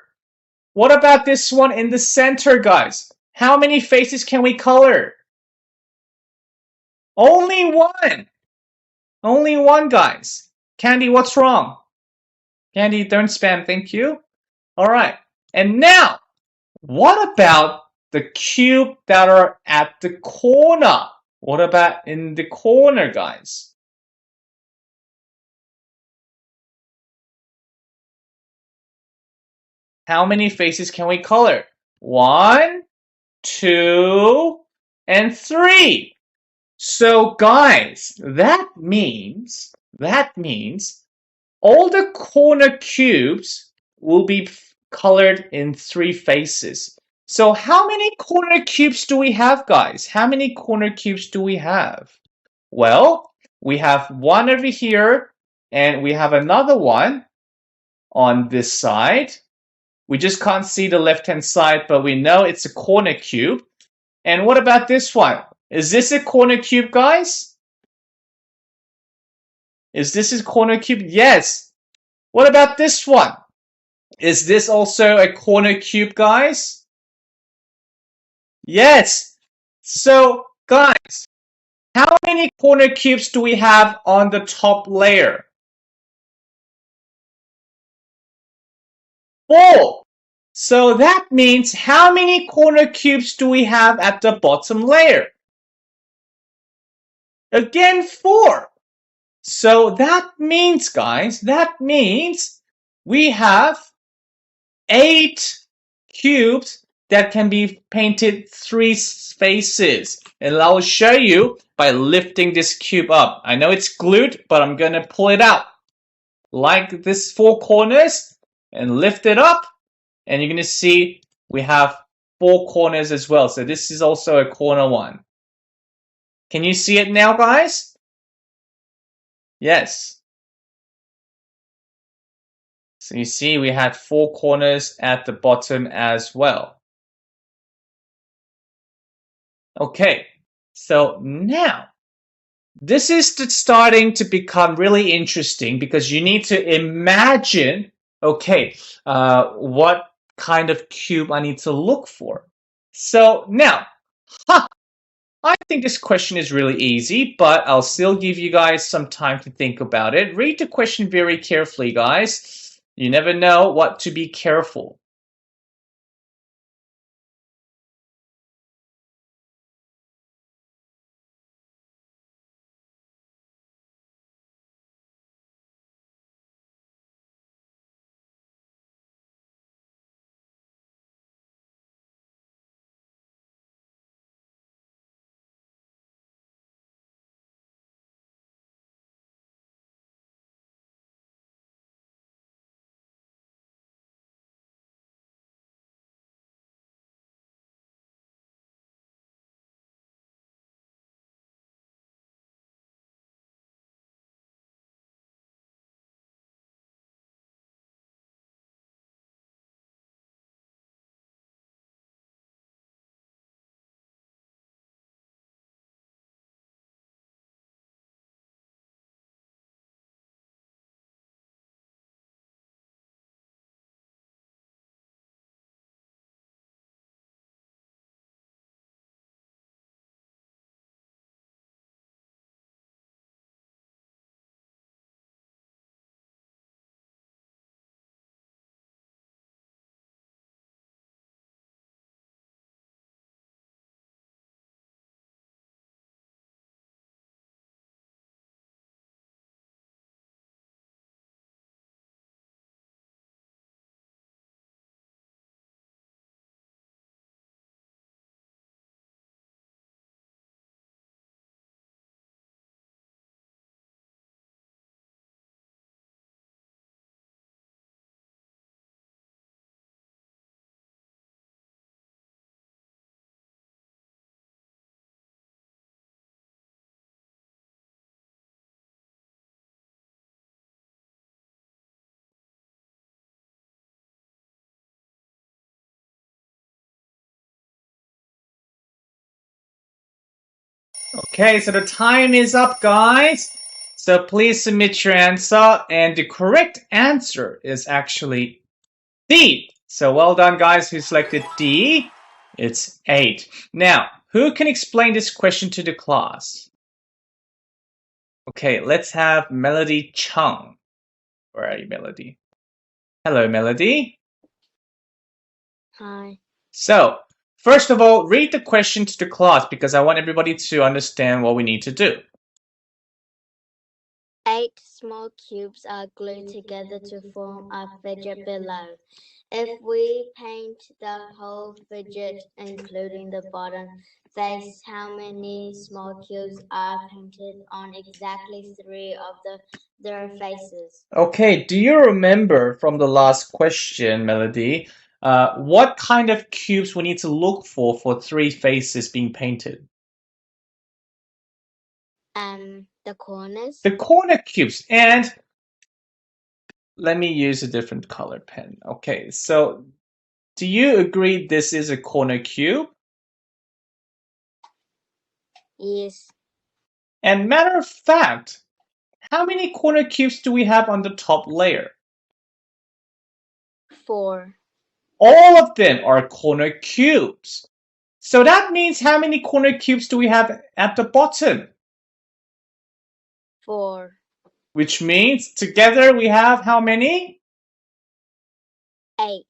What about this one in the center, guys? How many faces can we color? Only 1. Only 1, guys. Candy, what's wrong? Candy, don't spam, thank you. All right. And now, what about the cube that are at the corner? What about in the corner, guys? How many faces can we color? 1, 2, and 3. So guys, that means all the corner cubes will be colored in 3 faces. So how many corner cubes do we have, guys? How many corner cubes do we have? Well, we have one over here, and we have another one on this side. We just can't see the left-hand side, but we know it's a corner cube. And what about this one? Is this a corner cube, guys? Is this a corner cube? Yes. What about this one? Is this also a corner cube, guys? Yes. So, guys, how many corner cubes do we have on the top layer? 4. So that means how many corner cubes do we have at the bottom layer? Again, 4. So that means, guys, we have 8 cubes that can be painted 3 spaces. And I'll show you by lifting this cube up. I know it's glued, but I'm going to pull it out. Like this 4 corners and lift it up. And you're going to see we have 4 corners as well. So this is also a corner one. Can you see it now, guys? Yes. So you see we had 4 corners at the bottom as well. Okay, so now this is starting to become really interesting because you need to imagine, okay, what kind of cube I need to look for. So now, I think this question is really easy, but I'll still give you guys some time to think about it. Read the question very carefully, guys. You never know what to be careful. Okay, so the time is up, guys. So please submit your answer, and the correct answer is actually D. So well done, guys, who selected D. It's 8. Now, who can explain this question to the class? Okay, let's have Melody Chung. Where are you, Melody? Hello, Melody. Hi. So, first of all, read the question to the class because I want everybody to understand what we need to do. 8 small cubes are glued together to form a figure below. If we paint the whole fidget, including the bottom face, how many small cubes are painted on exactly 3 of their faces? Okay, do you remember from the last question, Melody, what kind of cubes we need to look for 3 faces being painted? The corners. The corner cubes. And let me use a different color pen. Okay, so do you agree this is a corner cube? Yes. And matter of fact, how many corner cubes do we have on the top layer? 4. All of them are corner cubes. So that means how many corner cubes do we have at the bottom? 4. Which means together we have how many? 8.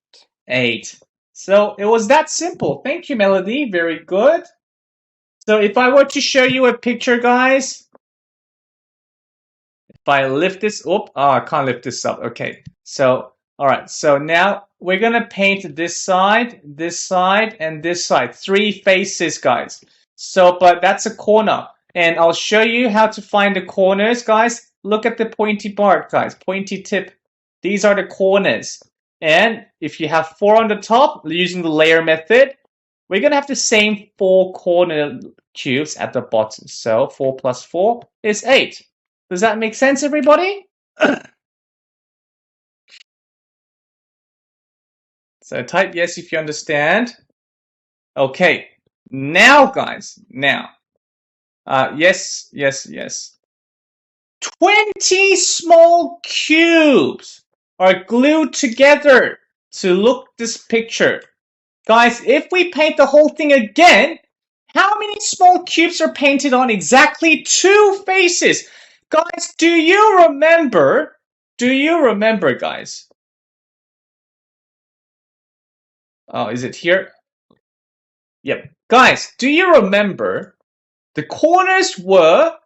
8. So it was that simple. Thank you, Melody. Very good. So if I were to show you a picture, guys, if I lift this up, I can't lift this up. Okay. So, all right. So now we're going to paint this side, and this side. 3 faces, guys. So, but that's a corner. And I'll show you how to find the corners, guys. Look at the pointy part, guys. Pointy tip. These are the corners. And if you have 4 on the top, using the layer method, we're going to have the same 4 corner cubes at the bottom. So 4 plus 4 is 8. Does that make sense, everybody? So type yes if you understand. Okay. Now, guys. Now. Yes, yes, yes. 20 small cubes are glued together to look this picture. Guys, if we paint the whole thing again, how many small cubes are painted on exactly 2 faces? Guys, do you remember? Do you remember, guys? Oh, is it here? Yep. Guys, do you remember the corners were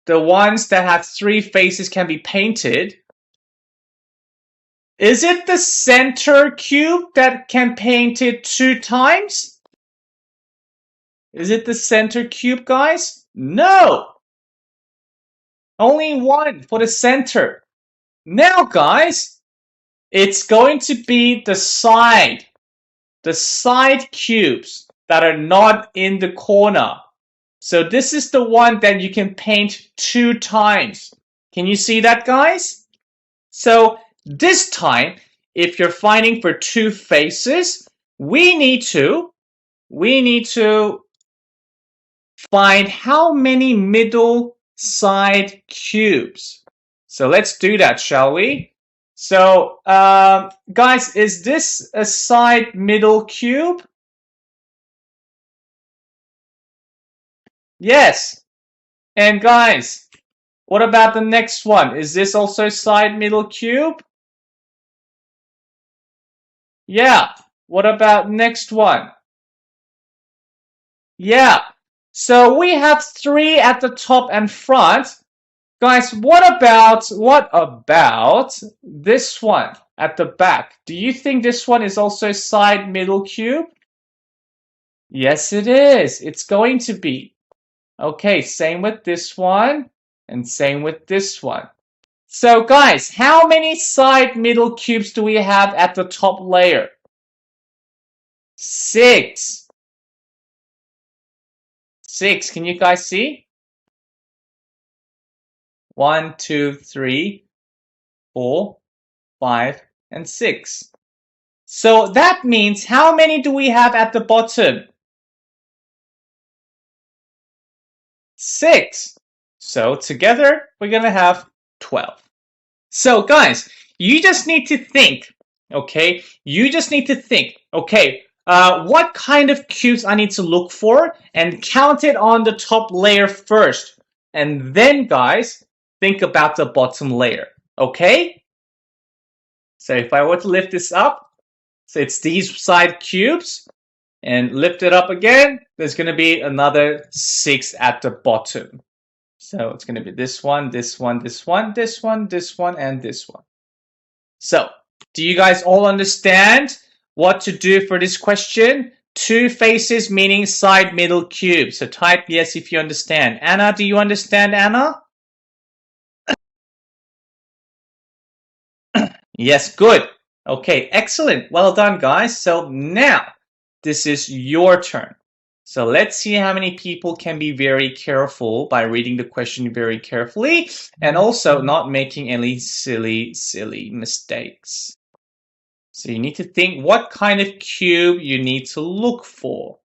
the ones that have 3 faces can be painted? Is it the center cube that can paint it 2 times? Is it the center cube, guys? No! Only 1 for the center. Now, guys, it's going to be the side cubes that are not in the corner. So this is the one that you can paint 2 times. Can you see that, guys? So this time, if you're finding for 2 faces, we need to find how many middle side cubes. So let's do that, shall we? So, guys, is this a side middle cube? Yes. And guys, what about the next one? Is this also side middle cube? Yeah. What about next one? Yeah. So we have 3 at the top and front. Guys, what about this one at the back? Do you think this one is also side middle cube? Yes, it is. It's going to be. Okay, same with this one and same with this one. So guys, how many side middle cubes do we have at the top layer? 6. 6. Can you guys see? 1, 2, 3, 4, 5, and 6. So that means how many do we have at the bottom? 6. So together we're going to have 12. So guys, you just need to think, okay? You just need to think, okay, what kind of cubes I need to look for and count it on the top layer first. And then guys, think about the bottom layer, okay? So if I were to lift this up, so it's these side cubes, and lift it up again, there's going to be another 6 at the bottom. So it's going to be this one, this one, this one, this one, this one, and this one. So Do you guys all understand what to do for this question? 2 faces meaning side middle cube. So type yes if you understand. Anna, do you understand, Anna? Yes, good. Okay, excellent. Well done, guys. So now this is your turn. So let's see how many people can be very careful by reading the question very carefully and also not making any silly mistakes. So you need to think what kind of cube you need to look for.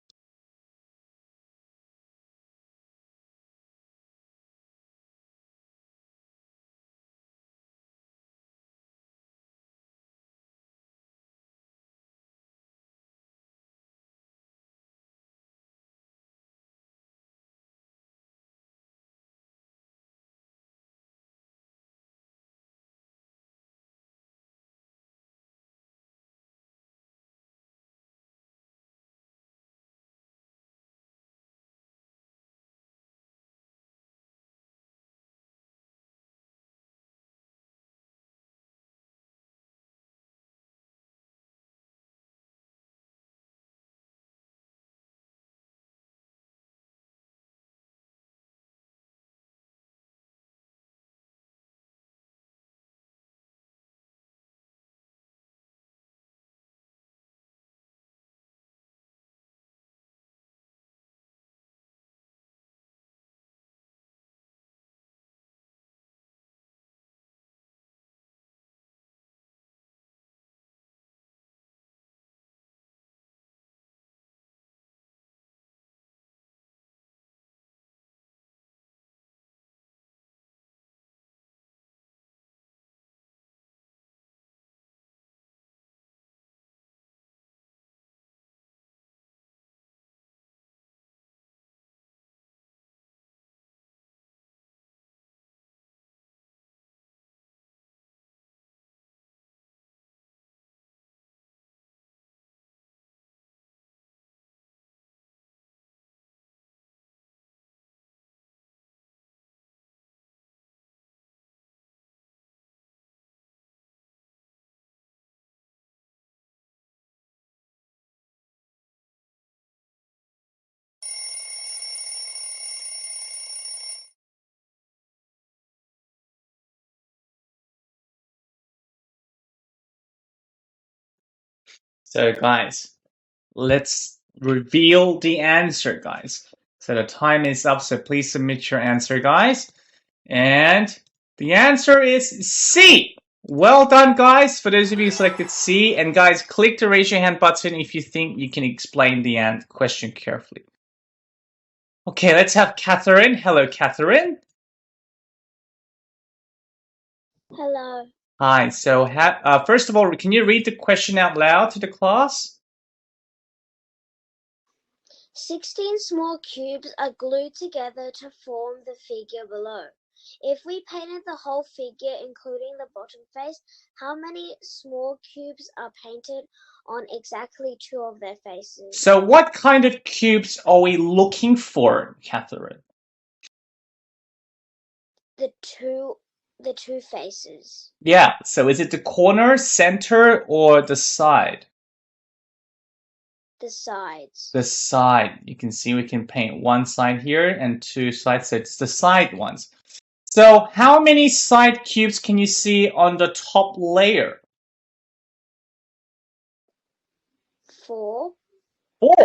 So guys, let's reveal the answer, guys. So the time is up, so please submit your answer, guys. And the answer is C. Well done, guys, for those of you who selected C. And guys, click the raise your hand button if you think you can explain the question carefully. Okay, let's have Catherine. Hello, Catherine. Hello. Hi. So first of all, can you read the question out loud to the class? 16 small cubes are glued together to form the figure below. If we painted the whole figure, including the bottom face, how many small cubes are painted on exactly 2 of their faces? So what kind of cubes are we looking for, Catherine? The two faces. Yeah, so is it the corner, center, or the side? The sides. The side. You can see we can paint one side here and 2 sides, so it's the side ones. So how many side cubes can you see on the top layer? 4. 4.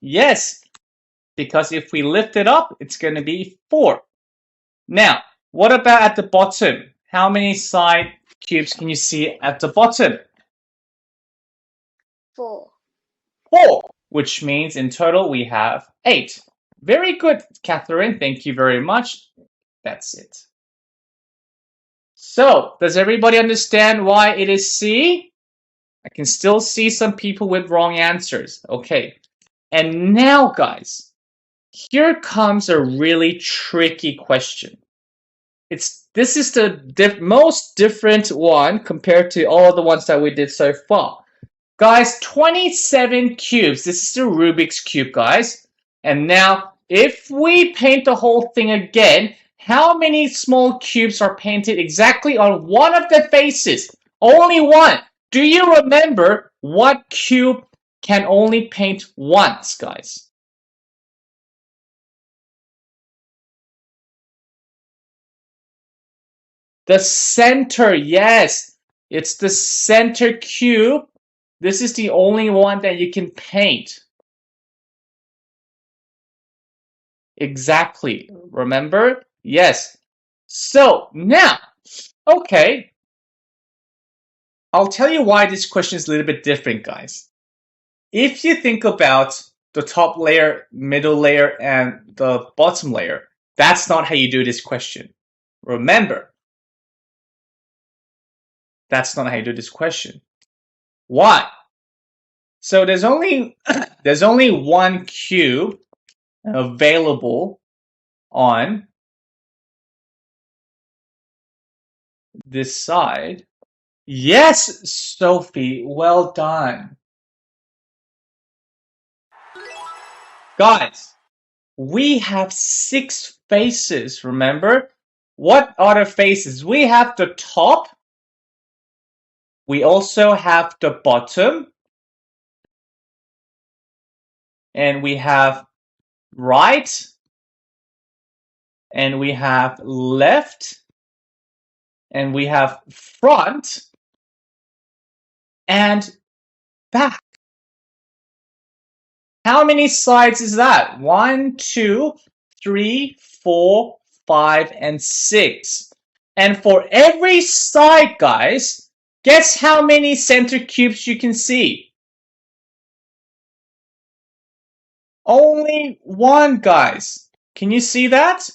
Yes, because if we lift it up, it's going to be 4. Now, what about at the bottom? How many side cubes can you see at the bottom? 4. 4, which means in total we have 8. Very good, Catherine. Thank you very much. That's it. So, does everybody understand why it is C? I can still see some people with wrong answers. Okay. And now, guys, here comes a really tricky question. This is the most different one compared to all the ones that we did so far. Guys, 27 cubes. This is the Rubik's Cube, guys. And now, if we paint the whole thing again, how many small cubes are painted exactly on one of the faces? Only one. Do you remember what cube can only paint once, guys? The center, yes. It's the center cube. This is the only one that you can paint. Exactly. Remember? Yes. So now, okay. I'll tell you why this question is a little bit different, guys. If you think about the top layer, middle layer, and the bottom layer, that's not how you do this question. Remember, that's not how you do this question. Why? So there's only one cube available on this side. Yes, Sophie, well done. Guys, we have 6 faces, remember? What are the faces? We have the top. We also have the bottom. And we have right. And we have left. And we have front. And back. How many sides is that? 1, 2, 3, 4, 5, and 6. And for every side, guys, guess how many center cubes you can see? Only one, guys. Can you see that?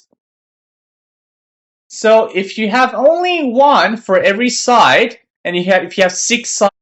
So if you have only one for every side, and if you have 6 sides,